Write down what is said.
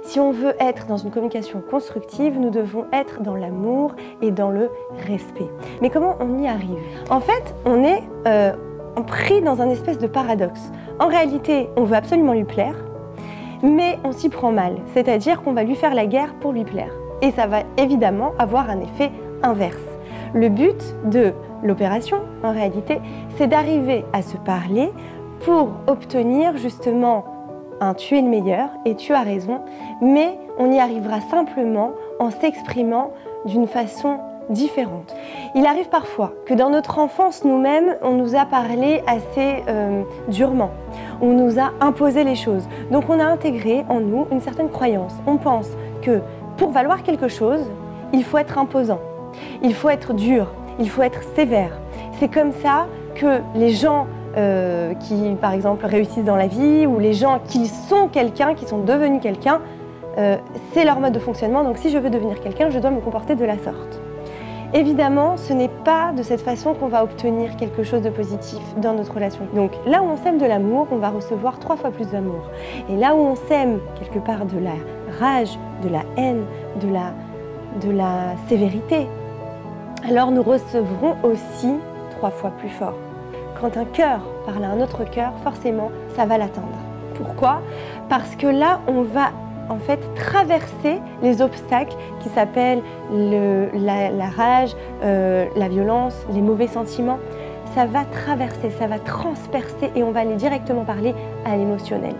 Si on veut être dans une communication constructive, nous devons être dans l'amour et dans le respect. Mais comment on y arrive? En fait, on est pris dans un espèce de paradoxe. En réalité, on veut absolument lui plaire, mais on s'y prend mal. C'est-à-dire qu'on va lui faire la guerre pour lui plaire. Et ça va évidemment avoir un effet inverse. Le but de l'opération, en réalité, c'est d'arriver à se parler pour obtenir justement un tu es le meilleur et tu as raison, mais on y arrivera simplement en s'exprimant d'une façon différente. Il arrive parfois que dans notre enfance nous-mêmes, on nous a parlé assez durement, on nous a imposé les choses. Donc on a intégré en nous une certaine croyance. On pense que pour valoir quelque chose, il faut être imposant, il faut être dur, il faut être sévère. C'est comme ça que les gens qui, par exemple, réussissent dans la vie ou les gens qui sont quelqu'un, qui sont devenus quelqu'un, c'est leur mode de fonctionnement. Donc si je veux devenir quelqu'un, je dois me comporter de la sorte. Évidemment, ce n'est pas de cette façon qu'on va obtenir quelque chose de positif dans notre relation. Donc là où on sème de l'amour, on va recevoir 3 fois plus d'amour. Et là où on sème quelque part de la rage, de la haine, de la sévérité, alors nous recevrons aussi 3 fois plus fort. Quand un cœur parle à un autre cœur, forcément, ça va l'atteindre. Pourquoi? Parce que là, on va en fait traverser les obstacles qui s'appellent la rage, la violence, les mauvais sentiments. Ça va traverser, ça va transpercer et on va aller directement parler à l'émotionnel.